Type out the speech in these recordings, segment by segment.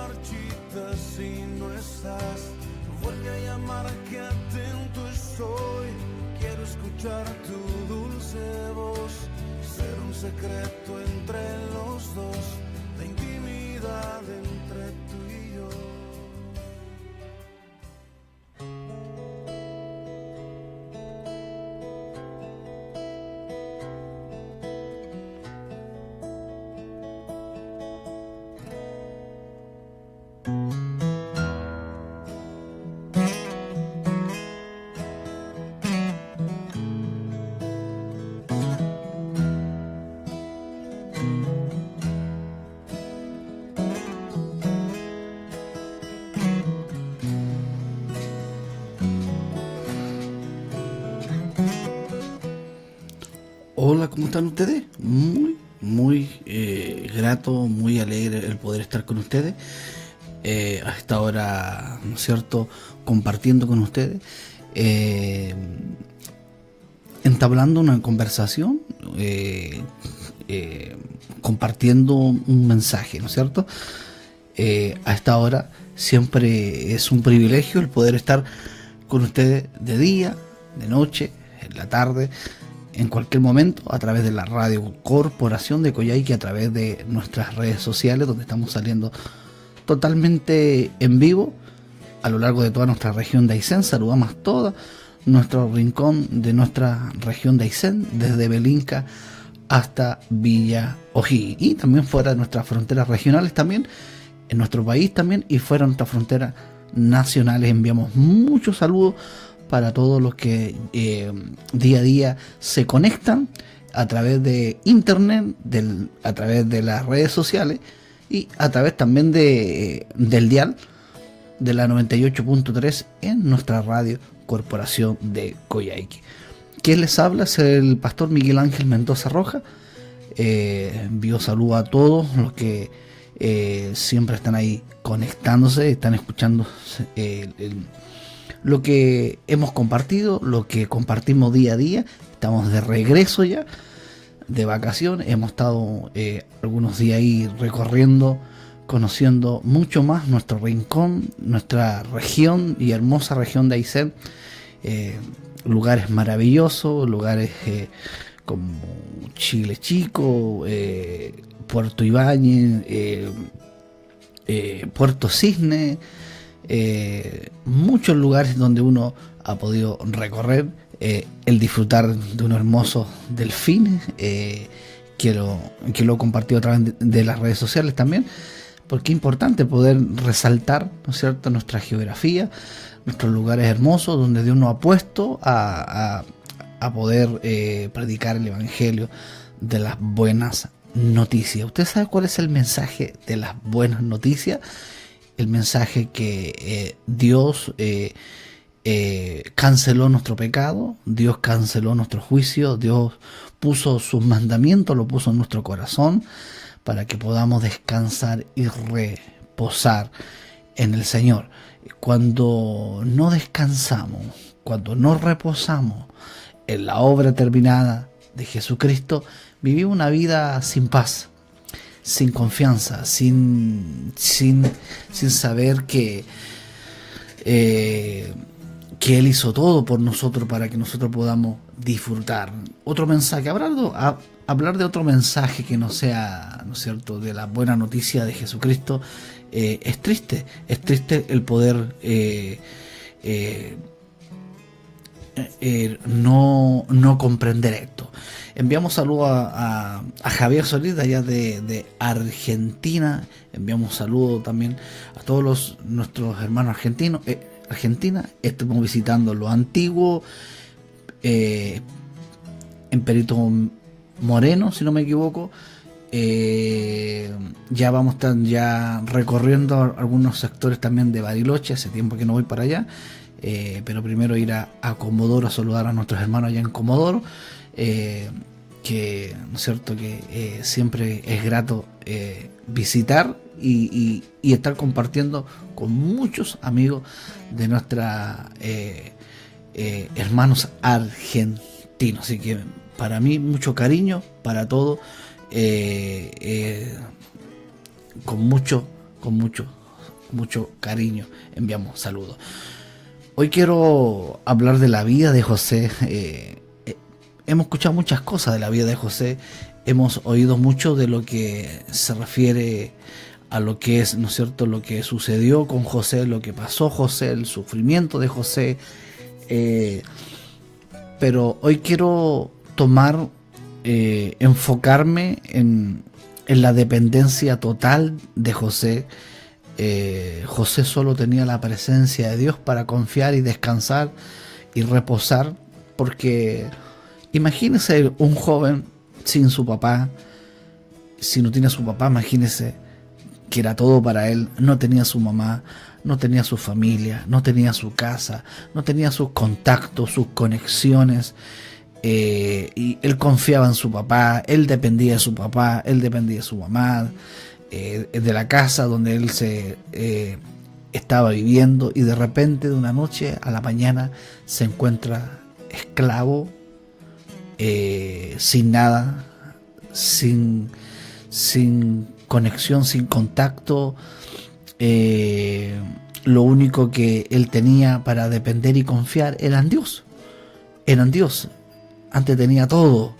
marchita si no estás. Vuelve a llamar que atento estoy. Quiero escuchar tu dulce voz, ser un secreto entre los dos, la intimidad entre tú y yo. Hola, ¿cómo están ustedes? Muy grato, muy alegre el poder estar con ustedes a esta hora, ¿no es cierto?, compartiendo con ustedes, entablando una conversación, compartiendo un mensaje, ¿no es cierto? A esta hora siempre es un privilegio el poder estar con ustedes de día, de noche, en la tarde, en cualquier momento, a través de la Radio Corporación de Coyhaique, a través de nuestras redes sociales, donde estamos saliendo totalmente en vivo a lo largo de toda nuestra región de Aysén. Saludamos todo nuestro rincón de nuestra región de Aysén, desde Belinca hasta Villa O'Higgins, y también fuera de nuestras fronteras regionales, también en nuestro país también, y fuera de nuestras fronteras nacionales. Enviamos muchos saludos para todos los que día a día se conectan a través de internet, a través de las redes sociales y a través también del dial de la 98.3 en nuestra Radio Corporación de Coyhaique. Quien les habla es el pastor Miguel Ángel Mendoza Roja. Envío saludo a todos los que siempre están ahí conectándose, están escuchando lo que hemos compartido, lo que compartimos día a día. Estamos de regreso ya, de vacaciones. Hemos estado algunos días ahí recorriendo, conociendo mucho más nuestro rincón, nuestra región y hermosa región de Aysén. Lugares maravillosos, lugares como Chile Chico, Puerto Ibáñez, Puerto Cisne, muchos lugares donde uno ha podido recorrer, el disfrutar de unos hermosos delfines, que lo he compartido a través de las redes sociales también, porque es importante poder resaltar, ¿no es cierto?, nuestra geografía, nuestros lugares hermosos donde Dios nos ha puesto a poder predicar el evangelio de las buenas noticias. ¿Usted sabe cuál es el mensaje de las buenas noticias? El mensaje que Dios canceló nuestro pecado, Dios canceló nuestro juicio, Dios puso sus mandamientos, lo puso en nuestro corazón para que podamos descansar y reposar en el Señor. Cuando no descansamos, cuando no reposamos en la obra terminada de Jesucristo, vivimos una vida sin paz, sin confianza, sin saber que Él hizo todo por nosotros para que nosotros podamos disfrutar. Otro mensaje, hablar de otro mensaje que no sea, ¿no es cierto?, de la buena noticia de Jesucristo, es triste el poder no comprender esto. Enviamos saludos a Javier Solís de allá de Argentina. Enviamos saludos también a todos nuestros hermanos argentinos. Argentina, estuvimos visitando lo antiguo, en Perito Moreno, si no me equivoco. Ya vamos a estar ya recorriendo algunos sectores también de Bariloche. Hace tiempo que no voy para allá, pero primero ir a Comodoro a saludar a nuestros hermanos allá en Comodoro, que, ¿no es cierto?, que siempre es grato visitar y estar compartiendo con muchos amigos de nuestra hermanos argentinos. Así que para mí mucho cariño para todo, con mucho mucho cariño enviamos saludos. Hoy quiero hablar de la vida de José. Hemos escuchado muchas cosas de la vida de José, hemos oído mucho de lo que se refiere a lo que es, ¿no es cierto?, lo que sucedió con José, lo que pasó José, el sufrimiento de José, pero hoy quiero enfocarme en la dependencia total de José. José solo tenía la presencia de Dios para confiar y descansar y reposar, porque imagínese un joven sin su papá. Si no tiene a su papá, imagínese que era todo para él. No tenía a su mamá, no tenía a su familia, no tenía su casa, no tenía sus contactos, sus conexiones, y él confiaba en su papá, él dependía de su papá, él dependía de su mamá, de la casa donde él se estaba viviendo, y de repente de una noche a la mañana se encuentra esclavo, sin nada, sin conexión, sin contacto. Lo único que él tenía para depender y confiar era en Dios. Antes tenía todo,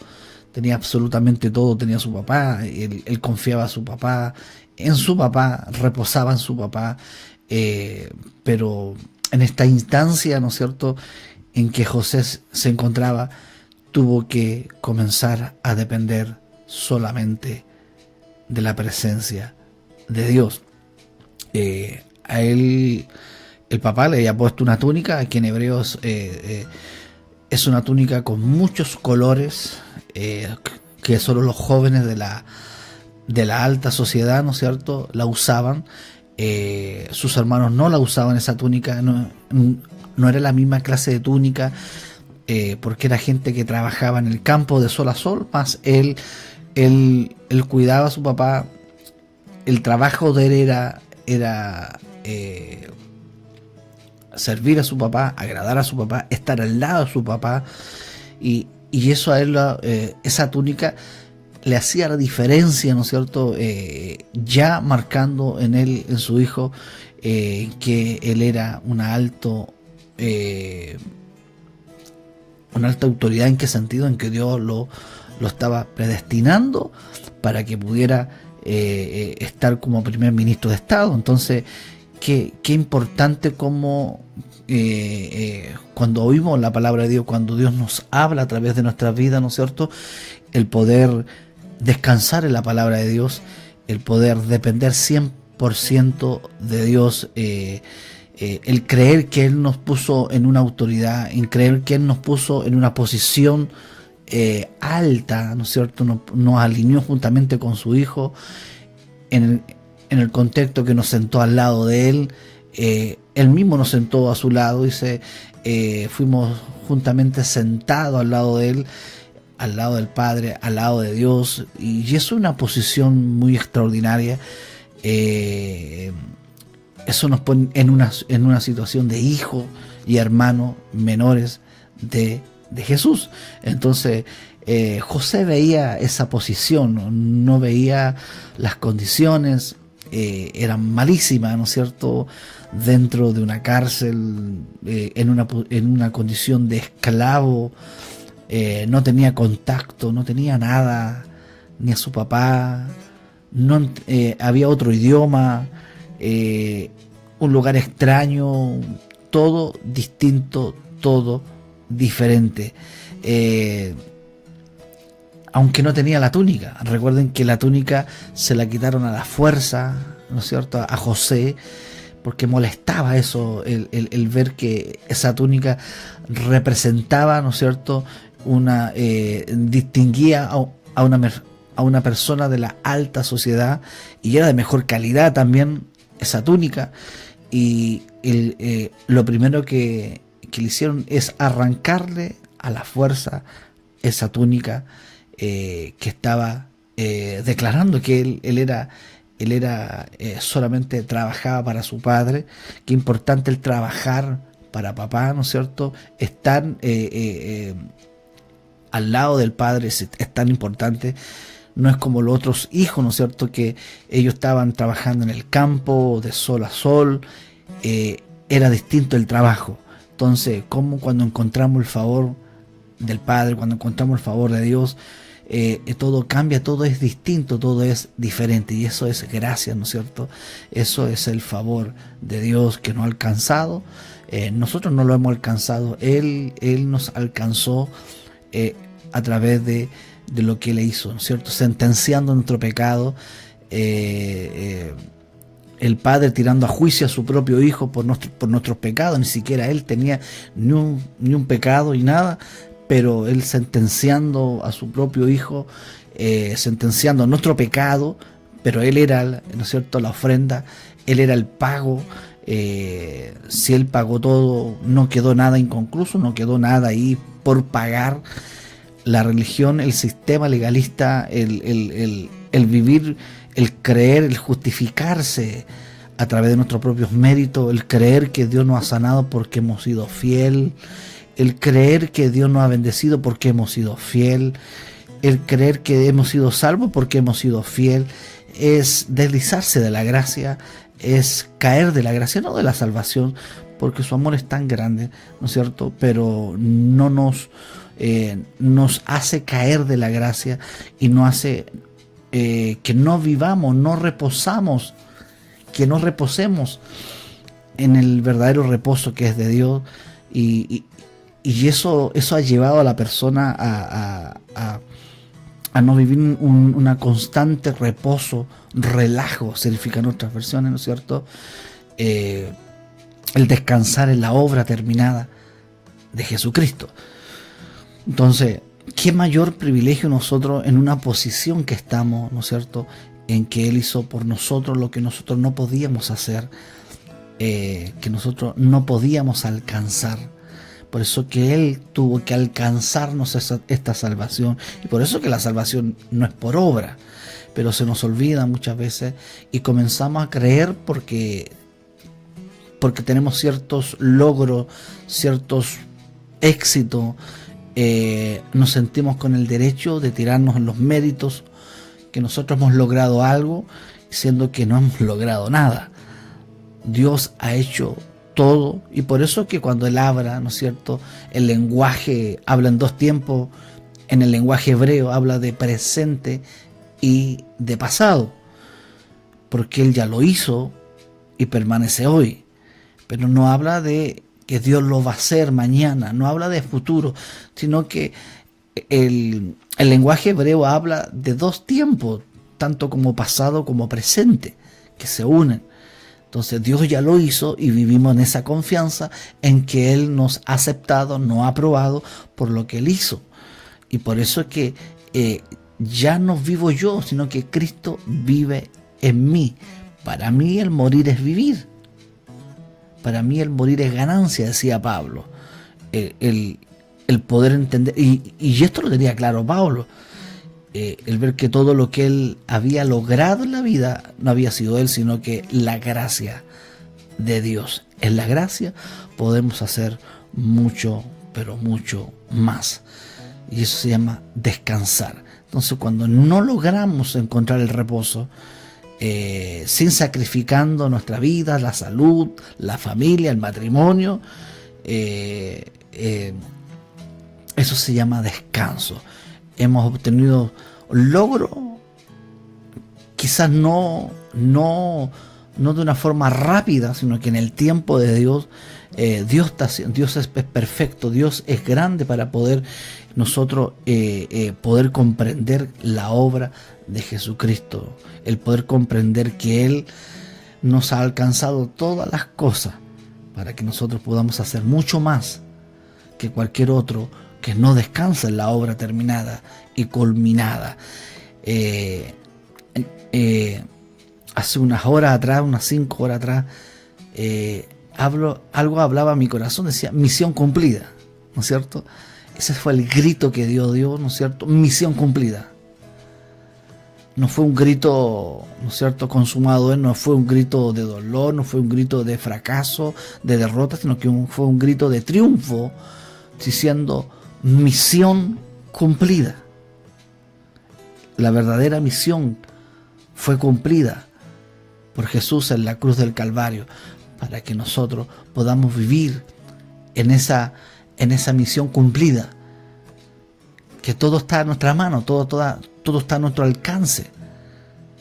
tenía absolutamente todo, tenía a su papá, él confiaba a su papá, en su papá, reposaba en su papá, pero en esta instancia, ¿no es cierto?, en que José se encontraba, tuvo que comenzar a depender solamente de la presencia de Dios. A él, el papá le había puesto una túnica, que en hebreos es una túnica con muchos colores, que solo los jóvenes de la alta sociedad, ¿no es cierto?, la usaban. Sus hermanos no la usaban, esa túnica, no era la misma clase de túnica, porque era gente que trabajaba en el campo de sol a sol, más él cuidaba a su papá. El trabajo de él era servir a su papá, agradar a su papá, estar al lado de su papá, y eso a él, esa túnica le hacía la diferencia, ¿no es cierto?, ya marcando en él, en su hijo, que él era una alta autoridad. ¿En qué sentido? En que Dios lo estaba predestinando para que pudiera estar como primer ministro de Estado. Entonces, qué importante como cuando oímos la palabra de Dios, cuando Dios nos habla a través de nuestras vidas, ¿no es cierto?, el poder descansar en la palabra de Dios, el poder depender 100% de Dios, el creer que Él nos puso en una autoridad, el creer que Él nos puso en una posición alta, ¿no es cierto?, nos alineó juntamente con su Hijo en el contexto que nos sentó al lado de Él. Él mismo nos sentó a su lado, dice, fuimos juntamente sentados al lado de Él, al lado del Padre, al lado de Dios, y es una posición muy extraordinaria. Eso nos pone en una situación de hijo y hermano menores de Jesús. Entonces José veía esa posición, no veía las condiciones, eran malísimas, ¿no es cierto?, dentro de una cárcel, en una condición de esclavo. No tenía contacto, no tenía nada, ni a su papá, no, había otro idioma, un lugar extraño, todo distinto, todo diferente. Aunque no tenía la túnica. Recuerden que la túnica se la quitaron a la fuerza, ¿no es cierto?, a José, porque molestaba eso, el ver que esa túnica representaba, ¿no es cierto?, distinguía a una persona de la alta sociedad, y era de mejor calidad también esa túnica. Y lo primero que le hicieron es arrancarle a la fuerza esa túnica, que estaba declarando que él era solamente trabajaba para su padre. Qué importante el trabajar para papá, ¿no es cierto? Estar al lado del padre es tan importante. no es como los otros hijos, ¿no es cierto?, que ellos estaban trabajando en el campo de sol a sol, era distinto el trabajo. Entonces, como cuando encontramos el favor del Padre, cuando encontramos el favor de Dios, todo cambia, todo es distinto, todo es diferente, y eso es gracia, ¿no es cierto? Eso es el favor de Dios que nos ha alcanzado. Nosotros no lo hemos alcanzado, Él nos alcanzó a través de lo que Él hizo, ¿no es cierto? Sentenciando nuestro pecado, el Padre tirando a juicio a su propio Hijo por nuestros pecados. Ni siquiera Él tenía ni un pecado y nada, pero Él sentenciando a su propio Hijo, sentenciando nuestro pecado, pero Él era, ¿no es cierto?, la ofrenda, Él era el pago. Si Él pagó todo, no quedó nada inconcluso, no quedó nada ahí por pagar. La religión, el sistema legalista, el vivir, el creer, el justificarse a través de nuestros propios méritos, el creer que Dios nos ha sanado porque hemos sido fiel, el creer que Dios nos ha bendecido porque hemos sido fiel, el creer que hemos sido salvos porque hemos sido fiel, es deslizarse de la gracia, es caer de la gracia, no de la salvación, porque su amor es tan grande, ¿no es cierto?, pero no nos hace caer de la gracia y nos hace que no vivamos, no reposamos, que no reposemos en el verdadero reposo que es de Dios, y eso ha llevado a la persona a no vivir una constante reposo, relajo, significan otras versiones, ¿no es cierto? El descansar en la obra terminada de Jesucristo. Entonces, qué mayor privilegio nosotros en una posición que estamos, ¿no es cierto?, en que Él hizo por nosotros lo que nosotros no podíamos hacer, que nosotros no podíamos alcanzar. Por eso que Él tuvo que alcanzarnos esta salvación, y por eso que la salvación no es por obra, pero se nos olvida muchas veces y comenzamos a creer porque tenemos ciertos logros, ciertos éxitos, nos sentimos con el derecho de tirarnos en los méritos, que nosotros hemos logrado algo, siendo que no hemos logrado nada. Dios ha hecho todo, y por eso que cuando Él habla, ¿no es cierto?, el lenguaje habla en dos tiempos. En el lenguaje hebreo habla de presente y de pasado, porque Él ya lo hizo y permanece hoy, pero no habla de que Dios lo va a hacer mañana, no habla de futuro, sino que el lenguaje hebreo habla de dos tiempos, tanto como pasado como presente, que se unen. Entonces Dios ya lo hizo y vivimos en esa confianza en que Él nos ha aceptado, nos ha aprobado por lo que Él hizo. Y por eso es que ya no vivo yo, sino que Cristo vive en mí. Para mí el morir es vivir. Para mí el morir es ganancia, decía Pablo. El poder entender, y esto lo tenía claro Pablo, el ver que todo lo que él había logrado en la vida no había sido él, sino que la gracia de Dios. En la gracia podemos hacer mucho, pero mucho más. Y eso se llama descansar. Entonces, cuando no logramos encontrar el reposo, sin sacrificando nuestra vida, la salud, la familia, el matrimonio, eso se llama descanso. Hemos obtenido logro, quizás no de una forma rápida, sino que en el tiempo de Dios. Dios es perfecto, Dios es grande para poder nosotros poder comprender la obra de Jesucristo, el poder comprender que Él nos ha alcanzado todas las cosas para que nosotros podamos hacer mucho más que cualquier otro que no descansa en la obra terminada y culminada. Hace unas horas atrás, unas 5 horas atrás, algo hablaba a mi corazón, decía misión cumplida, ¿no es cierto? Ese fue el grito que Dios dio, ¿no es cierto? Misión cumplida. No fue un grito, ¿no es cierto?, consumado, no fue un grito de dolor, no fue un grito de fracaso, de derrota, sino que fue un grito de triunfo, diciendo misión cumplida. la verdadera misión fue cumplida por Jesús en la cruz del Calvario, para que nosotros podamos vivir en esa misión cumplida, que todo está a nuestra mano, todo está a nuestro alcance,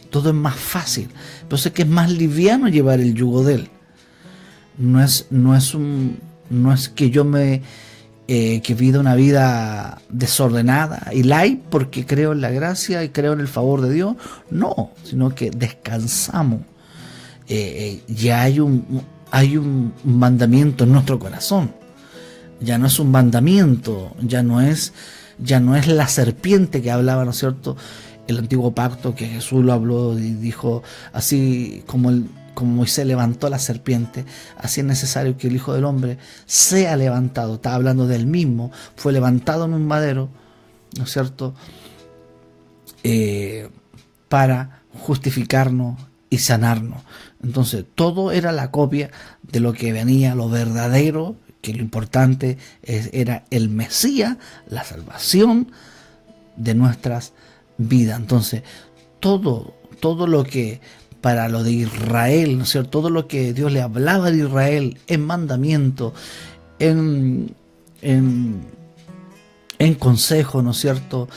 todo es más fácil. Entonces, que es más liviano llevar el yugo de Él. No es que yo que viva una vida desordenada y light porque creo en la gracia y creo en el favor de Dios. No, sino que descansamos. Ya hay un mandamiento en nuestro corazón. Ya no es un mandamiento, ya no es la serpiente que hablaba, ¿no es cierto?, el antiguo pacto, que Jesús lo habló y dijo, así como Moisés levantó la serpiente, así es necesario que el Hijo del Hombre sea levantado. Está hablando del mismo, fue levantado en un madero, ¿no es cierto?, para justificarnos y sanarnos. Entonces, todo era la copia de lo que venía, lo verdadero, que lo importante era el Mesías, la salvación de nuestras vidas. Entonces, todo lo que para lo de Israel, ¿no es cierto?, todo lo que Dios le hablaba de Israel en mandamiento, en consejo, ¿no es cierto?,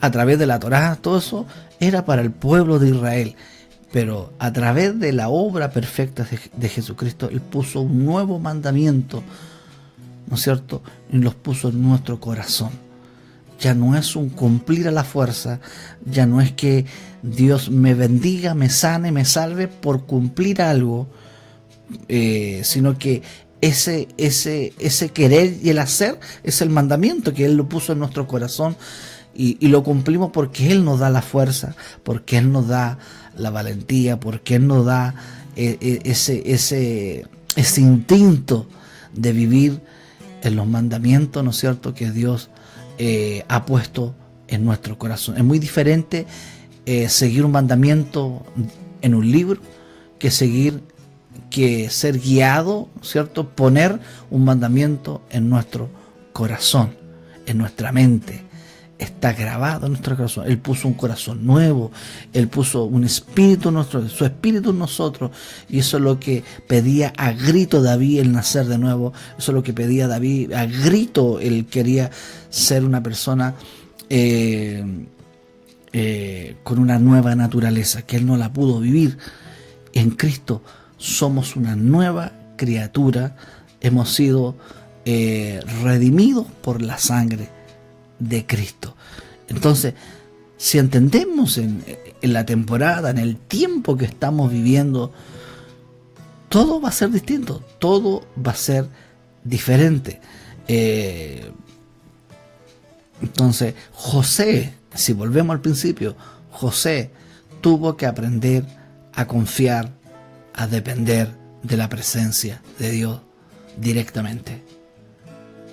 a través de la Torá, todo eso era para el pueblo de Israel. Pero a través de la obra perfecta de Jesucristo, Él puso un nuevo mandamiento, ¿no es cierto?, y los puso en nuestro corazón. Ya no es un cumplir a la fuerza, ya no es que Dios me bendiga, me sane, me salve por cumplir algo, sino que ese querer y el hacer es el mandamiento que Él lo puso en nuestro corazón, y lo cumplimos porque Él nos da la fuerza, porque Él nos da la valentía, porque Él nos da ese instinto de vivir en los mandamientos, ¿no es cierto?, que Dios ha puesto en nuestro corazón. Es muy diferente seguir un mandamiento en un libro que ser guiado, ¿cierto?, poner un mandamiento en nuestro corazón, en nuestra mente. Está grabado en nuestro corazón. Él puso un corazón nuevo, Él puso un espíritu nuestro, su espíritu en nosotros, y eso es lo que pedía a grito David, el nacer de nuevo. Eso es lo que pedía David a grito. Él quería ser una persona con una nueva naturaleza, que Él no la pudo vivir. En Cristo somos una nueva criatura, hemos sido redimidos por la sangre de Cristo. Entonces, si entendemos en la temporada, en el tiempo que estamos viviendo, todo va a ser distinto, todo va a ser diferente. Entonces, José, si volvemos al principio, José tuvo que aprender a confiar, a depender de la presencia de Dios directamente.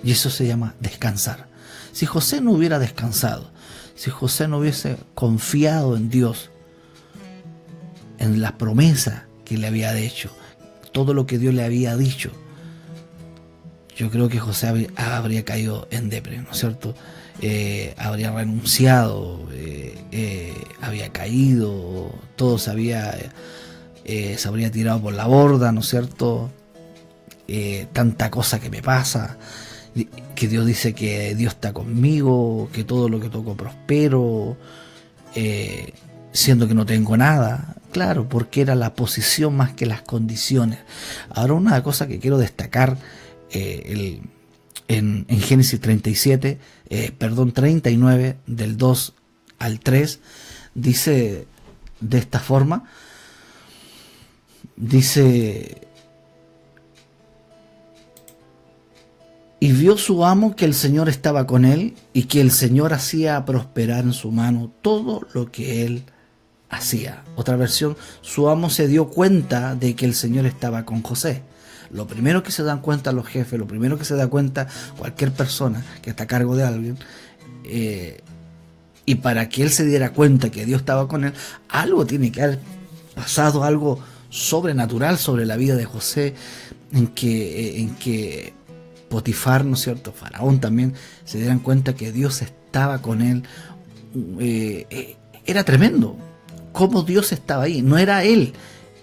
Y eso se llama descansar. Si José no hubiera descansado, si José no hubiese confiado en Dios, en la promesa que le había hecho, todo lo que Dios le había dicho, yo creo que José habría caído en depresión, ¿no es cierto? Habría renunciado, había caído, todo se habría tirado por la borda, ¿no es cierto? Tanta cosa que me pasa, que Dios dice que Dios está conmigo, que todo lo que toco prospero, siendo que no tengo nada. Claro, porque era la posición más que las condiciones. Ahora, una cosa que quiero destacar, en Génesis 39, del 2 al 3, dice de esta forma, dice: y vio su amo que el Señor estaba con él, y que el Señor hacía prosperar en su mano todo lo que él hacía. Otra versión: su amo se dio cuenta de que el Señor estaba con José. Lo primero que se dan cuenta los jefes, lo primero que se da cuenta cualquier persona que está a cargo de alguien, y para que él se diera cuenta que Dios estaba con él, algo tiene que haber pasado, algo sobrenatural sobre la vida de José, en que Potifar, ¿no es cierto?, Faraón también, se dieran cuenta que Dios estaba con él. era tremendo. Cómo Dios estaba ahí. No era él,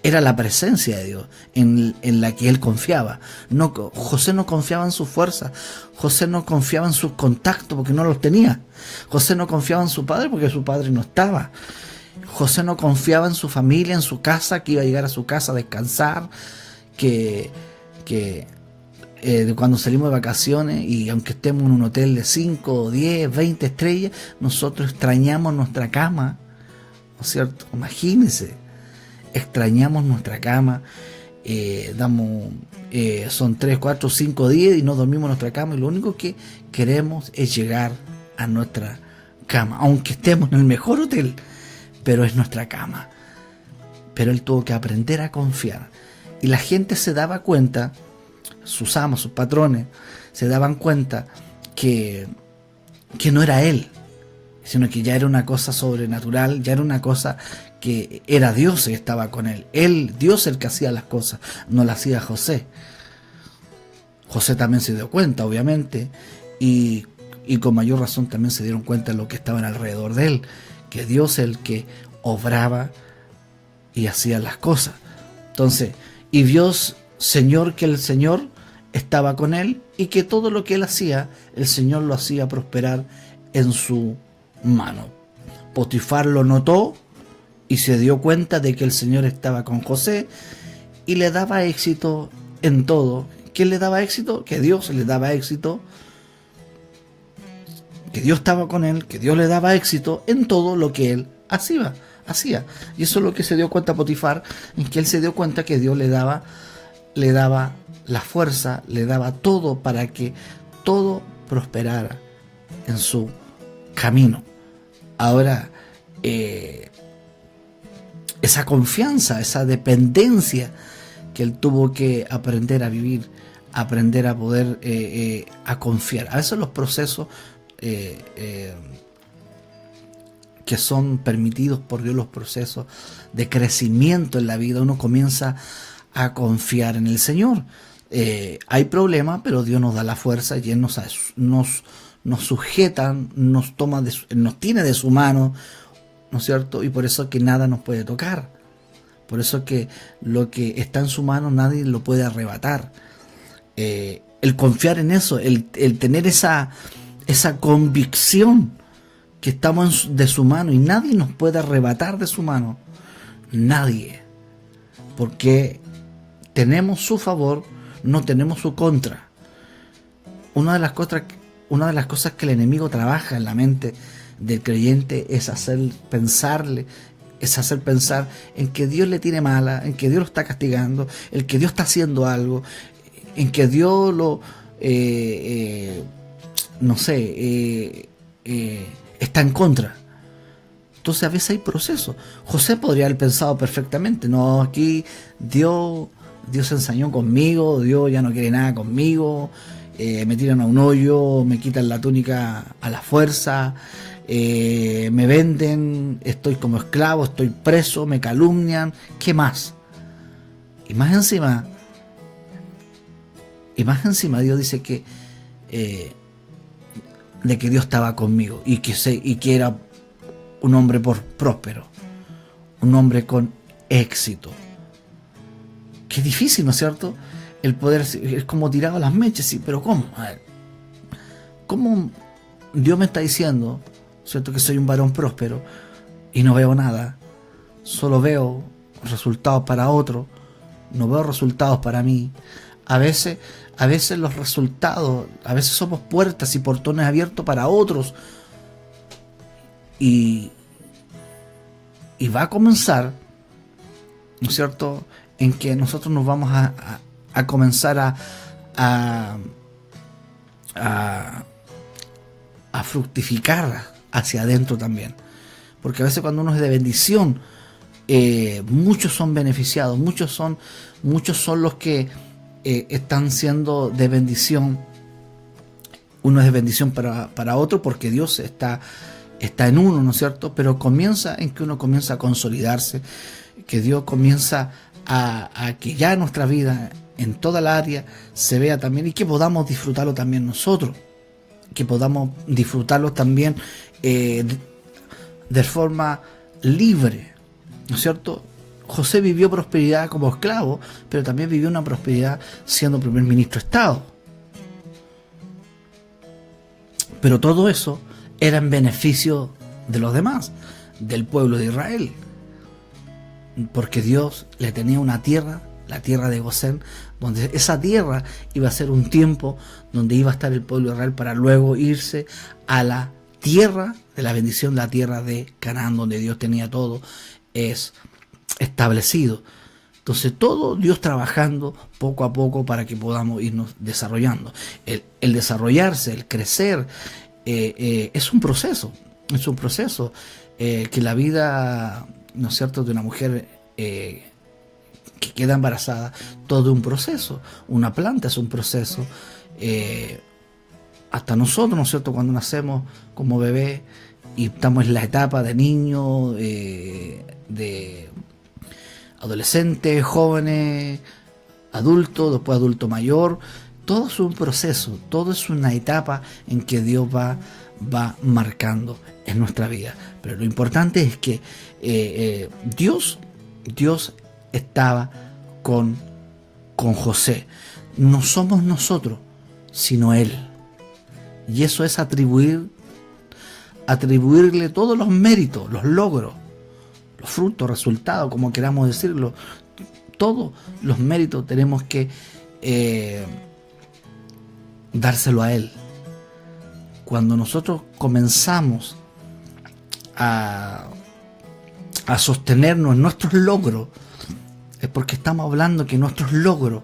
era la presencia de Dios en la que él confiaba. No, José no confiaba en su fuerza. José no confiaba en sus contactos porque no los tenía. José no confiaba en su padre porque su padre no estaba. José no confiaba en su familia, en su casa, que iba a llegar a su casa a descansar, que cuando salimos de vacaciones y aunque estemos en un hotel de 5, 10, 20 estrellas, nosotros extrañamos nuestra cama, ¿no es cierto? Imagínense, extrañamos nuestra cama, son 3, 4, 5 días y no dormimos en nuestra cama y lo único que queremos es llegar a nuestra cama, aunque estemos en el mejor hotel, pero es nuestra cama. Pero él tuvo que aprender a confiar y la gente se daba cuenta, sus amos, sus patrones, se daban cuenta que no era él, sino que ya era una cosa sobrenatural, ya era una cosa que era Dios el que estaba con él. Dios el que hacía las cosas, no las hacía José. José también se dio cuenta, obviamente, y con mayor razón también se dieron cuenta de lo que estaban alrededor de él, que Dios es el que obraba y hacía las cosas. Entonces, y Dios, que el Señor estaba con él y que todo lo que él hacía, el Señor lo hacía prosperar en su mano. Potifar lo notó y se dio cuenta de que el Señor estaba con José y le daba éxito en todo. ¿Quién le daba éxito? Que Dios le daba éxito, que Dios estaba con él, que Dios le daba éxito en todo lo que él hacía. Y eso es lo que se dio cuenta Potifar, en que él se dio cuenta que Dios le daba la fuerza, le daba todo para que todo prosperara en su camino. Ahora, esa confianza, esa dependencia que él tuvo que aprender a vivir, aprender a poder a confiar. A veces los procesos que son permitidos por Dios, los procesos de crecimiento en la vida, uno comienza a confiar en el Señor. Hay problemas, pero Dios nos da la fuerza y Él nos sujeta, nos tiene de su mano, ¿no es cierto? Y por eso que nada nos puede tocar. Por eso que lo que está en su mano nadie lo puede arrebatar. El confiar en eso, el tener esa convicción que estamos de su mano y nadie nos puede arrebatar de su mano. Nadie. Porque tenemos su favor, no tenemos su contra. Una de las cosas que el enemigo trabaja en la mente del creyente es hacer pensar en que Dios le tiene mala, en que Dios lo está castigando, en que Dios está haciendo algo, en que Dios está en contra. Entonces a veces hay procesos. José podría haber pensado perfectamente, no, aquí Dios se ensañó conmigo, Dios ya no quiere nada conmigo, me tiran a un hoyo, me quitan la túnica a la fuerza, me venden, estoy como esclavo, estoy preso, me calumnian, ¿qué más? Y más encima Dios dice que de que Dios estaba conmigo y que era un hombre próspero, un hombre con éxito. Qué difícil, ¿no es cierto? El poder, es como tirado a las mechas, sí, pero ¿cómo? A ver, ¿cómo Dios me está diciendo, ¿cierto?, que soy un varón próspero y no veo nada? Solo veo resultados para otro, no veo resultados para mí. A veces los resultados, a veces somos puertas y portones abiertos para otros. Y va a comenzar, ¿no es cierto?, en que nosotros nos vamos a comenzar a fructificar hacia adentro también. Porque a veces cuando uno es de bendición, muchos son beneficiados, muchos son los que están siendo de bendición. Uno es de bendición para otro porque Dios está en uno, ¿no es cierto? Pero comienza en que uno comienza a consolidarse, que Dios comienza a que ya en nuestra vida, en toda la área, se vea también y que podamos disfrutarlo también nosotros, que podamos disfrutarlo también de forma libre, ¿no es cierto? José vivió prosperidad como esclavo, pero también vivió una prosperidad siendo primer ministro de Estado. Pero todo eso era en beneficio de los demás, del pueblo de Israel. Porque Dios le tenía una tierra, la tierra de Gosén, donde esa tierra iba a ser un tiempo donde iba a estar el pueblo de Israel para luego irse a la tierra de la bendición, la tierra de Canaán, donde Dios tenía todo es establecido. Entonces todo Dios trabajando poco a poco para que podamos irnos desarrollando. El desarrollarse, el crecer, es un proceso. Es un proceso que la vida, ¿no es cierto?, de una mujer que queda embarazada, todo un proceso. Una planta es un proceso. Hasta nosotros, ¿no es cierto?, cuando nacemos como bebé y estamos en la etapa de niño, de adolescentes, jóvenes, adultos, después adulto mayor, todo es un proceso, todo es una etapa en que Dios va marcando en nuestra vida. Pero lo importante es que Dios estaba con José. No somos nosotros, sino Él. Y eso es atribuirle todos los méritos, los logros, los frutos, resultados, como queramos decirlo. Todos los méritos tenemos que dárselo a Él. Cuando nosotros comenzamos a sostenernos en nuestros logros, es porque estamos hablando que nuestros logros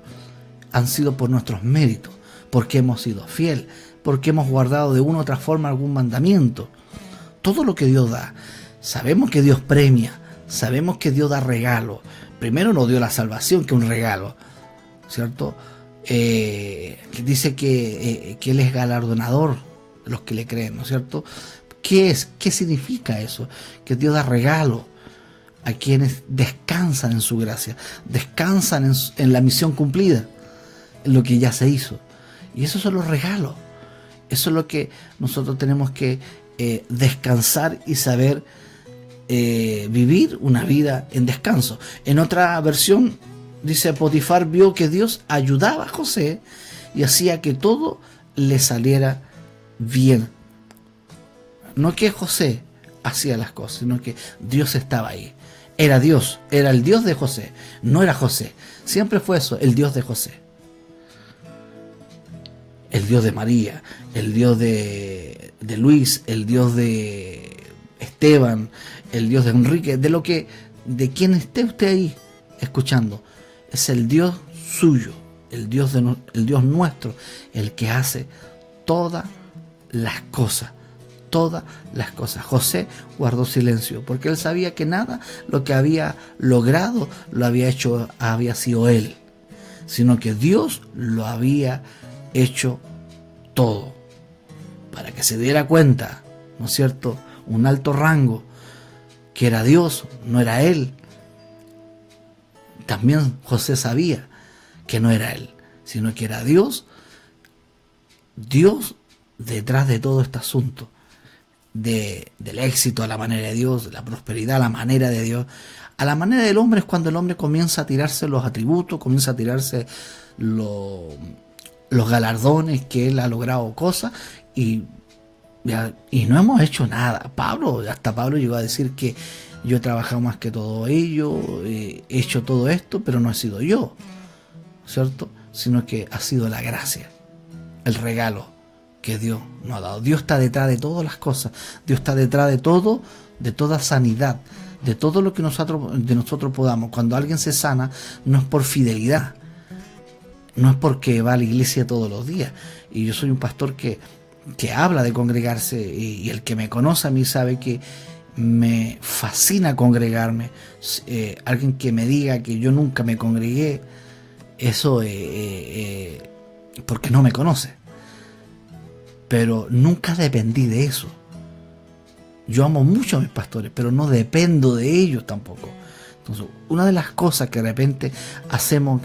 han sido por nuestros méritos, porque hemos sido fieles, porque hemos guardado de una u otra forma algún mandamiento. Todo lo que Dios da, sabemos que Dios premia, sabemos que Dios da regalo. Primero nos dio la salvación, que es un regalo, ¿cierto? Que dice que Él es galardonador de los que le creen, ¿no es cierto? ¿Qué significa eso? Que Dios da regalo a quienes descansan en su gracia, descansan en la misión cumplida, en lo que ya se hizo. Y esos son los regalos. Eso es lo que nosotros tenemos que descansar y saber vivir una vida en descanso. En otra versión dice: Potifar vio que Dios ayudaba a José y hacía que todo le saliera bien. No que José hacía las cosas, sino que Dios estaba ahí. Era Dios, era el Dios de José, no era José. Siempre fue eso, el Dios de José. El Dios de María, el Dios de Luis, el Dios de Esteban, el Dios de Enrique, de quien esté usted ahí escuchando. Es el Dios suyo, el Dios nuestro, el que hace todas las cosas. Todas las cosas. José guardó silencio porque él sabía que nada lo que había logrado lo había hecho, había sido él, sino que Dios lo había hecho todo para que se diera cuenta, ¿no es cierto?, un alto rango, que era Dios, no era él. También José sabía que no era él, sino que era Dios detrás de todo este asunto. Del éxito a la manera de Dios, de la prosperidad a la manera de Dios. A la manera del hombre es cuando el hombre comienza a tirarse los atributos, comienza a tirarse los galardones que él ha logrado cosas y no hemos hecho nada. Hasta Pablo llegó a decir que yo he trabajado más que todo ello, he hecho todo esto, pero no he sido yo, ¿cierto? Sino que ha sido la gracia, el regalo que Dios nos ha dado. Dios está detrás de todas las cosas. Dios está detrás de todo, de toda sanidad, de todo lo que nosotros podamos. Cuando alguien se sana, no es por fidelidad, no es porque va a la iglesia todos los días. Y yo soy un pastor que habla de congregarse, y el que me conoce a mí sabe que me fascina congregarme. Alguien que me diga que yo nunca me congregué, eso porque no me conoce. Pero nunca dependí de eso. Yo amo mucho a mis pastores, pero no dependo de ellos tampoco. Entonces, una de las cosas que de repente hacemos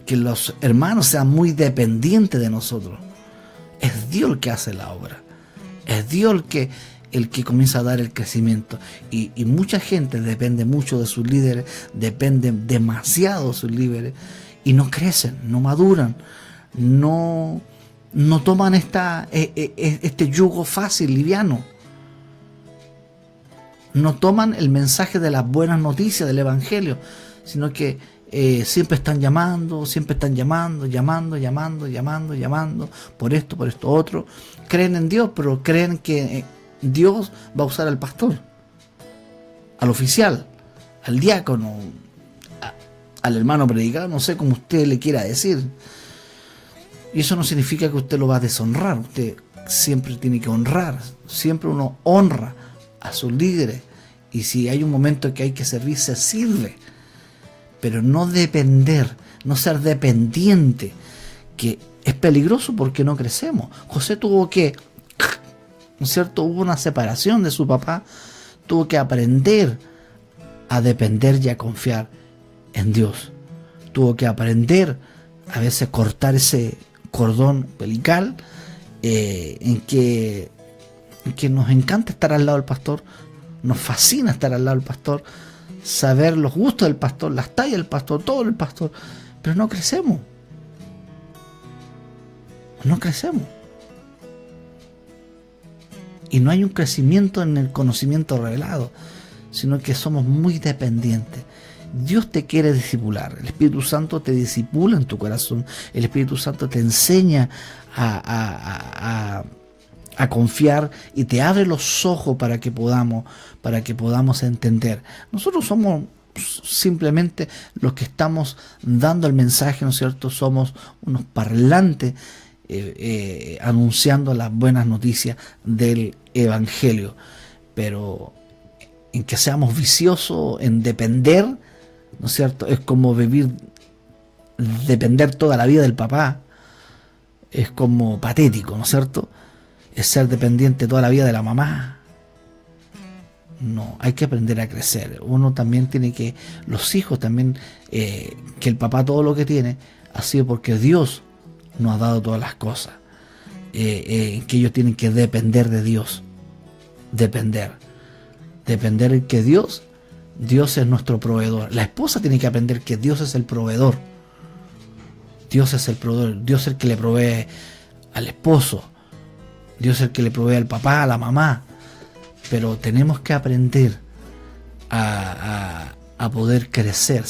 que los hermanos sean muy dependientes de nosotros, es Dios el que hace la obra. Es Dios el que el que comienza a dar el crecimiento. Y mucha gente depende mucho de sus líderes, depende demasiado de sus líderes, y no crecen, no maduran, no toman este yugo fácil, liviano. No toman el mensaje de las buenas noticias del Evangelio, sino que siempre están llamando, por esto, otro. Creen en Dios, pero creen que Dios va a usar al pastor, al oficial, al diácono, al hermano predicador, no sé cómo usted le quiera decir. Y eso no significa que usted lo va a deshonrar. Usted siempre tiene que honrar. Siempre uno honra a sus líderes. Y si hay un momento que hay que servir, se sirve. Pero no depender, no ser dependiente, que es peligroso porque no crecemos. José tuvo que, ¿no es cierto? Hubo una separación de su papá. Tuvo que aprender a depender y a confiar en Dios. Tuvo que aprender a veces cortar ese cordón umbilical en que nos encanta estar al lado del pastor, nos fascina estar al lado del pastor, saber los gustos del pastor, las tallas del pastor, todo el pastor, pero no crecemos. Y no hay un crecimiento en el conocimiento revelado, sino que somos muy dependientes. Dios te quiere discipular, el Espíritu Santo te discipula en tu corazón, el Espíritu Santo te enseña a confiar y te abre los ojos para que podamos entender. Nosotros somos simplemente los que estamos dando el mensaje, ¿no es cierto? Somos unos parlantes anunciando las buenas noticias del Evangelio, pero en que seamos viciosos en depender, ¿no es cierto? Es como depender toda la vida del papá. Es como patético, ¿no es cierto? Es ser dependiente toda la vida de la mamá. No, hay que aprender a crecer. Uno también tiene que, los hijos también, que el papá todo lo que tiene ha sido porque Dios nos ha dado todas las cosas. Que ellos tienen que depender de Dios. Depender en que Dios es nuestro proveedor. La esposa tiene que aprender que Dios es el proveedor. Dios es el proveedor. Dios es el que le provee al esposo. Dios es el que le provee al papá, a la mamá. Pero tenemos que aprender a poder crecer,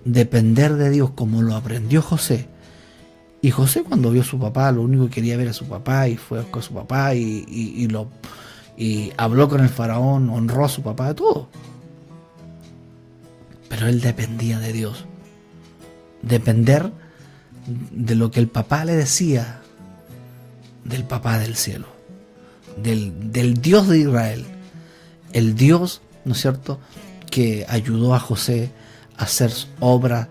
depender de Dios como lo aprendió José. Y José, cuando vio a su papá, lo único que quería ver a su papá, y fue con su papá y habló con el faraón, honró a su papá, todo. Pero él dependía de Dios. Depender de lo que el papá le decía, del papá del cielo, del Dios de Israel, el Dios, ¿no es cierto?, que ayudó a José a hacer obra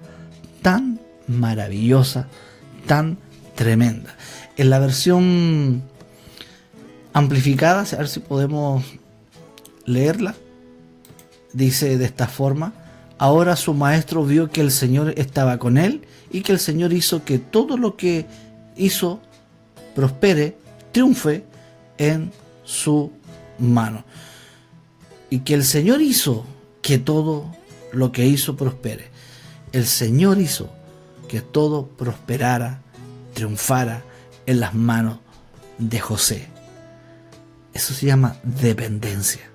tan maravillosa, tan tremenda. En la versión amplificada, a ver si podemos leerla, dice de esta forma: ahora su maestro vio que el Señor estaba con él y que el Señor hizo que todo lo que hizo prospere, triunfe en su mano. Y que el Señor hizo que todo lo que hizo prospere. El Señor hizo que todo prosperara, triunfara en las manos de José. Eso se llama dependencia.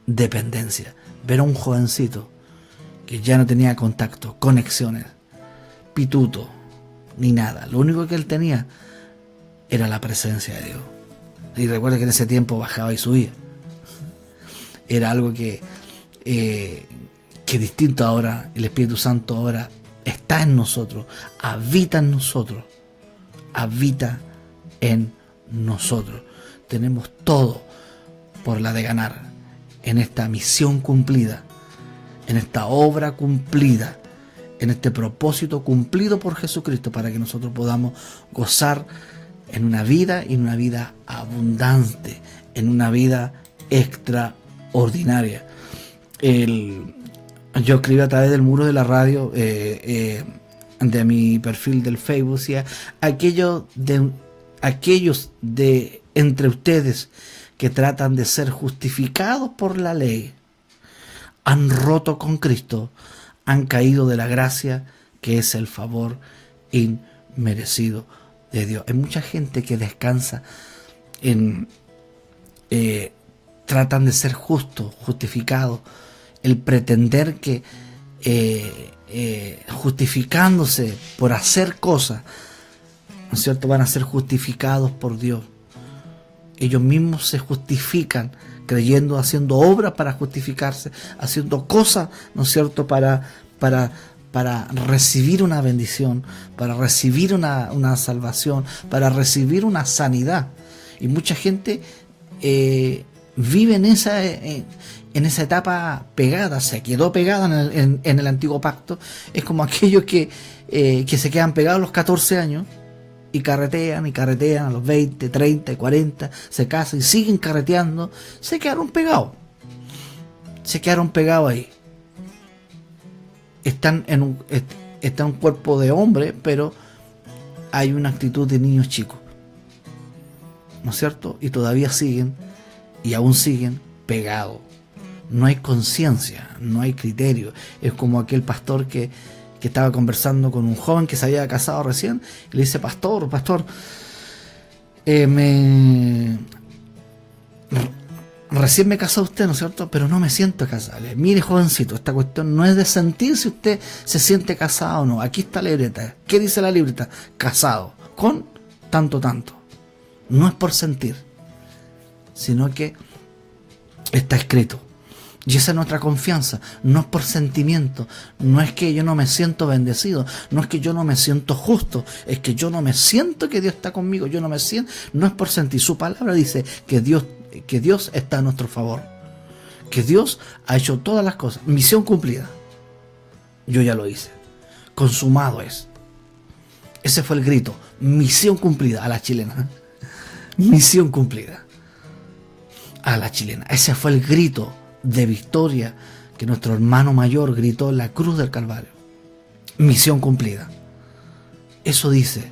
Dependencia. Ver a un jovencito que ya no tenía contacto, conexiones, pituto, ni nada. Lo único que él tenía era la presencia de Dios. Y recuerda que en ese tiempo bajaba y subía. Era algo que distinto ahora. El Espíritu Santo ahora está en nosotros, habita en nosotros, habita en nosotros. Tenemos todo por la de ganar en esta misión cumplida, en esta obra cumplida, en este propósito cumplido por Jesucristo, para que nosotros podamos gozar en una vida, y en una vida abundante, en una vida extraordinaria. Yo escribí a través del muro de la radio, de mi perfil del Facebook, decía: aquellos de entre ustedes que tratan de ser justificados por la ley, han roto con Cristo, han caído de la gracia que es el favor inmerecido de Dios. Hay mucha gente que descansa en tratan de ser justos, justificados, el pretender que justificándose por hacer cosas, ¿no es cierto?, van a ser justificados por Dios. Ellos mismos se justifican creyendo, haciendo obras para justificarse, haciendo cosas, ¿no es cierto?, para recibir una bendición, para recibir una salvación, para recibir una sanidad. Y mucha gente vive en esa etapa pegada, se quedó pegada en el antiguo pacto. Es como aquellos que se quedan pegados a los 14 años y carretean a los 20, 30, 40, se casan y siguen carreteando. Se quedaron pegados ahí. Están en un cuerpo de hombre, pero hay una actitud de niños chicos, ¿no es cierto? Y todavía siguen, y aún siguen pegados. No hay conciencia, no hay criterio. Es como aquel pastor que estaba conversando con un joven que se había casado recién, y le dice: pastor, recién me casó usted, ¿no es cierto?, pero no me siento casado. Mire, jovencito, esta cuestión no es de sentir si usted se siente casado o no. Aquí está la libreta. ¿Qué dice la libreta? Casado con tanto. No es por sentir, sino que está escrito. Y esa es nuestra confianza. No es por sentimiento. No es que yo no me siento bendecido. No es que yo no me siento justo. Es que yo no me siento que Dios está conmigo. Yo no me siento. No es por sentir. Su palabra dice que Dios está a nuestro favor. Que Dios ha hecho todas las cosas. Misión cumplida. Yo ya lo hice. Consumado es. Ese fue el grito. Misión cumplida a la chilena. Misión cumplida a la chilena. Ese fue el grito de victoria que nuestro hermano mayor gritó en la cruz del Calvario. Misión cumplida. Eso dice.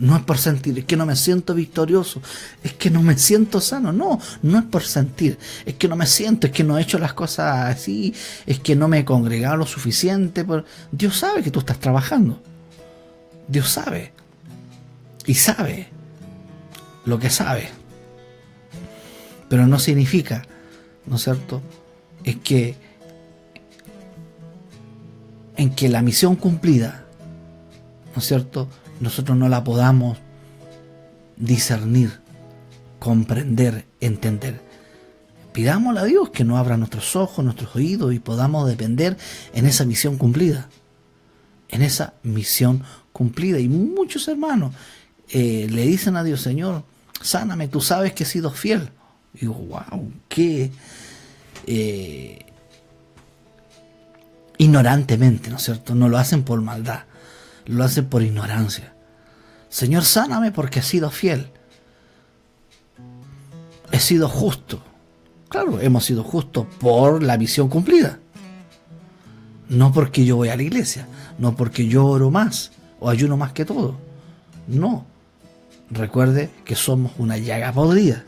No es por sentir, es que no me siento victorioso, es que no me siento sano. No es por sentir, es que no me siento, es que no he hecho las cosas así, es que no me he congregado lo suficiente. Dios sabe que tú estás trabajando. Dios sabe. Y sabe lo que sabe. Pero no significa, ¿no es cierto?, es que en que la misión cumplida, ¿no es cierto?, nosotros no la podamos discernir, comprender, entender. Pidámosle a Dios que nos abra nuestros ojos, nuestros oídos, y podamos depender en esa misión cumplida. En esa misión cumplida. Y muchos hermanos le dicen a Dios: Señor, sáname, tú sabes que he sido fiel. Y digo: wow, qué ignorantemente, ¿no es cierto? No lo hacen por maldad, lo hacen por ignorancia. Señor, sáname porque he sido fiel, he sido justo. Claro, hemos sido justos por la misión cumplida. No porque yo voy a la iglesia, no porque yo oro más o ayuno más que todo. No. Recuerde que somos una llaga podrida.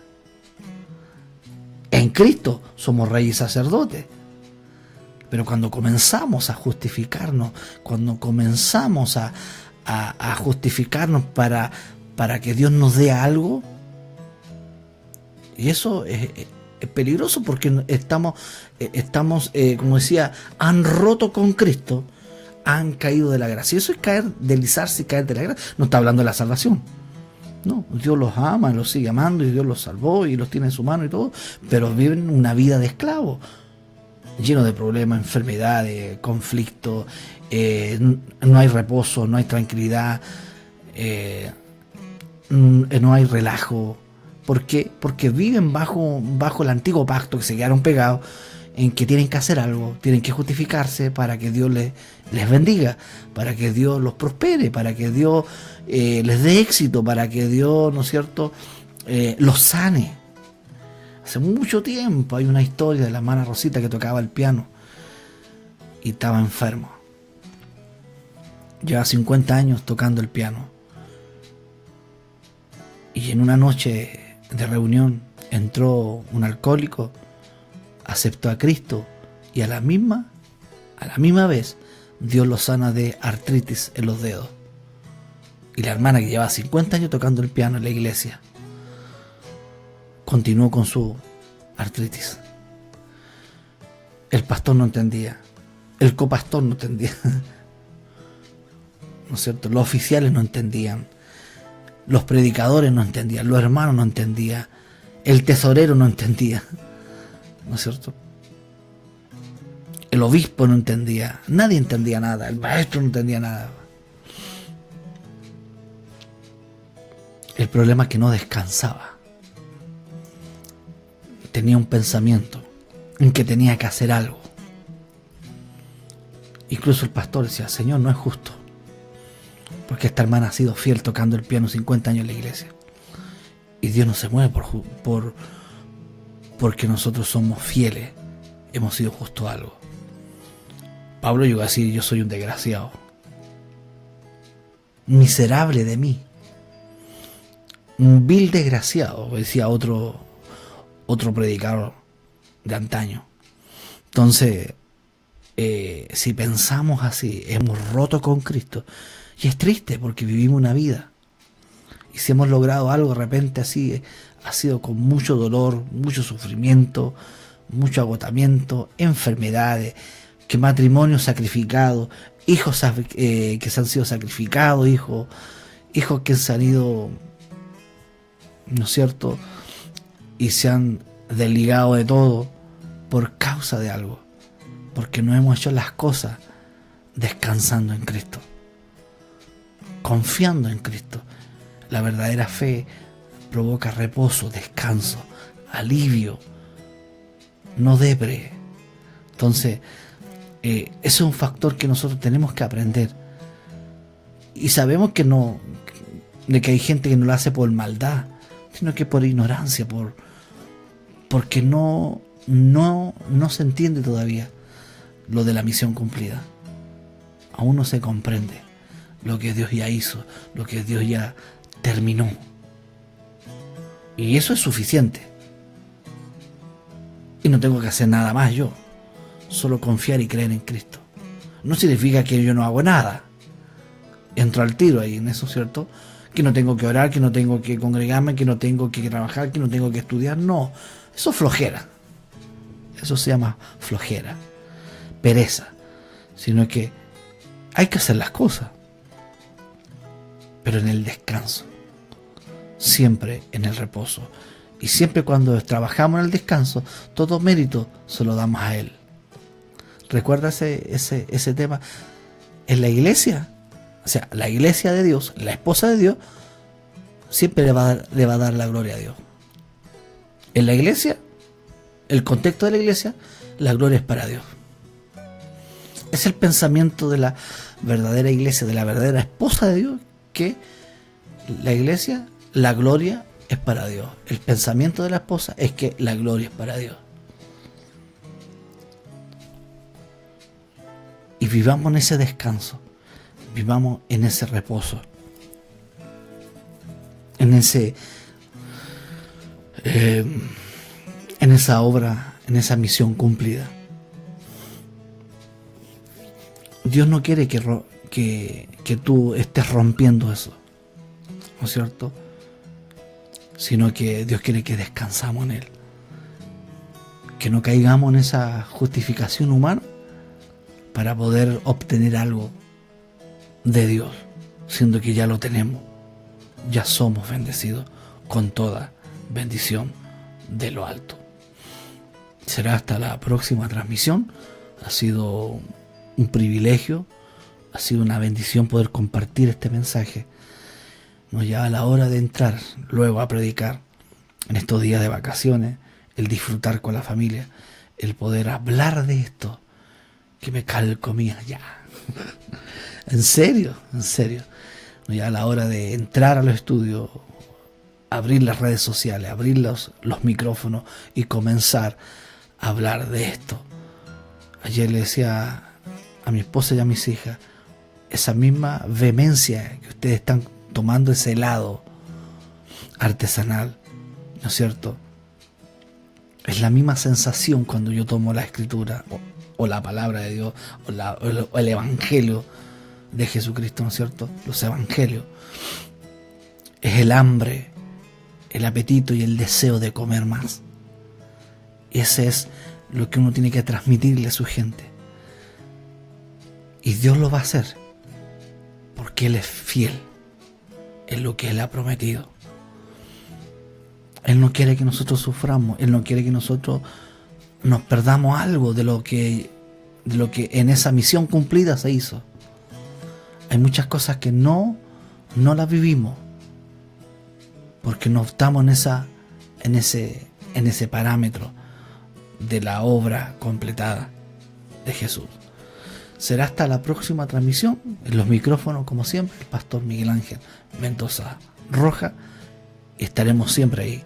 En Cristo somos reyes y sacerdotes. Pero cuando comenzamos a justificarnos, cuando comenzamos a justificarnos para que Dios nos dé algo, y eso es peligroso, porque estamos como decía, han roto con Cristo, han caído de la gracia. Y eso es caer, deslizarse y caer de la gracia. No está hablando de la salvación. No, Dios los ama, los sigue amando, y Dios los salvó y los tiene en su mano y todo, pero viven una vida de esclavos, lleno de problemas, enfermedades, conflictos, no hay reposo, no hay tranquilidad, no hay relajo. ¿Por qué? Porque viven bajo el antiguo pacto, que se quedaron pegados, en que tienen que hacer algo, tienen que justificarse para que Dios les bendiga, para que Dios los prospere, para que Dios les dé éxito, para que Dios, ¿no es cierto?, los sane. Hace mucho tiempo hay una historia de la hermana Rosita que tocaba el piano y estaba enfermo. Lleva 50 años tocando el piano. Y en una noche de reunión entró un alcohólico, aceptó a Cristo y a la misma vez Dios lo sana de artritis en los dedos. Y la hermana, que llevaba 50 años tocando el piano en la iglesia, continuó con su artritis. El pastor no entendía, el copastor no entendía, ¿no es cierto? Los oficiales no entendían, los predicadores no entendían, los hermanos no entendían, el tesorero no entendía, ¿no es cierto? El obispo no entendía, nadie entendía nada, el maestro no entendía nada. El problema es que no descansaba. Tenía un pensamiento en que tenía que hacer algo. Incluso el pastor decía: Señor, no es justo, porque esta hermana ha sido fiel tocando el piano 50 años en la iglesia. Y Dios no se mueve porque nosotros somos fieles, hemos sido justo a algo. Pablo llegó a decir: yo soy un desgraciado, miserable de mí, un vil desgraciado, decía otro predicador de antaño. Entonces, si pensamos así, hemos roto con Cristo. Y es triste, porque vivimos una vida, y si hemos logrado algo de repente así, ha sido con mucho dolor, mucho sufrimiento, mucho agotamiento, enfermedades, que matrimonios sacrificados, hijos que se han sido sacrificados, hijos que se han ido, ¿no es cierto?, y se han desligado de todo por causa de algo, porque no hemos hecho las cosas descansando en Cristo, confiando en Cristo. La verdadera fe provoca reposo, descanso, alivio, no depre. Entonces, ese es un factor que nosotros tenemos que aprender. Y sabemos que no, de que hay gente que no lo hace por maldad, sino que por ignorancia, porque no se entiende todavía lo de la misión cumplida. Aún no se comprende lo que Dios ya hizo, lo que Dios ya terminó. Y eso es suficiente. Y no tengo que hacer nada más yo, solo confiar y creer en Cristo. No significa que yo no hago nada. Entro al tiro ahí en eso, ¿cierto? Que no tengo que orar, que no tengo que congregarme, que no tengo que trabajar, que no tengo que estudiar. No, eso es flojera. Eso se llama flojera, pereza. Sino que hay que hacer las cosas, pero en el descanso, siempre en el reposo. Y siempre cuando trabajamos en el descanso, todo mérito se lo damos a Él. Recuerda ese tema. En la iglesia, o sea, la iglesia de Dios, la esposa de Dios, siempre le va a dar la gloria a Dios. En la iglesia, el contexto de la iglesia, la gloria es para Dios. Es el pensamiento de la verdadera iglesia, de la verdadera esposa de Dios, que la iglesia, la gloria es para Dios. El pensamiento de la esposa es que la gloria es para Dios. Y vivamos en ese descanso, vivamos en ese reposo, en esa obra, en esa misión cumplida. Dios no quiere que tú estés rompiendo eso, ¿no es cierto? Sino que Dios quiere que descansamos en Él, que no caigamos en esa justificación humana para poder obtener algo de Dios, siendo que ya lo tenemos, ya somos bendecidos con toda bendición de lo alto. Será hasta la próxima transmisión. Ha sido un privilegio, ha sido una bendición poder compartir este mensaje. Nos llega la hora de entrar luego a predicar en estos días de vacaciones, el disfrutar con la familia, el poder hablar de esto, que me calcomía ya. En serio. Nos llega la hora de entrar a los estudios, abrir las redes sociales, abrir los micrófonos y comenzar a hablar de esto. Ayer le decía a mi esposa y a mis hijas, esa misma vehemencia que ustedes están tomando ese helado artesanal, ¿no es cierto? Es la misma sensación cuando yo tomo la escritura o la palabra de Dios o el evangelio de Jesucristo, ¿no es cierto? Los evangelios. Es el hambre, el apetito y el deseo de comer más. Ese es lo que uno tiene que transmitirle a su gente. Y Dios lo va a hacer porque Él es fiel en lo que Él ha prometido. Él no quiere que nosotros suframos. Él no quiere que nosotros nos perdamos algo de lo que en esa misión cumplida se hizo. Hay muchas cosas que no las vivimos porque no estamos en ese parámetro de la obra completada de Jesús. Será hasta la próxima transmisión. En los micrófonos, como siempre, el pastor Miguel Ángel Mendoza Roja. Estaremos siempre ahí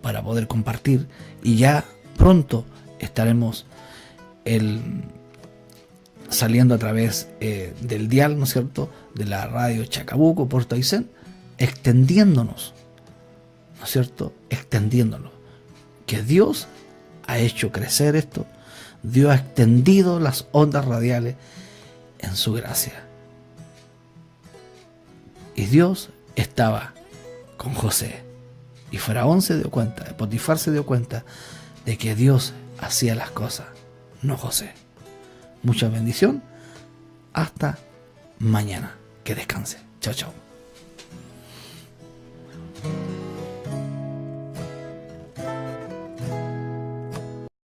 para poder compartir, y ya pronto estaremos saliendo a través del dial, ¿no es cierto?, de la radio Chacabuco, Puerto Aysén, extendiéndonos, ¿no es cierto?, extendiéndonos. Que Dios ha hecho crecer esto. Dios ha extendido las ondas radiales en su gracia. Y Dios estaba con José. Y Faraón se dio cuenta, Potifar se dio cuenta de que Dios hacía las cosas, no José. Mucha bendición. Hasta mañana. Que descanse. Chao, chao.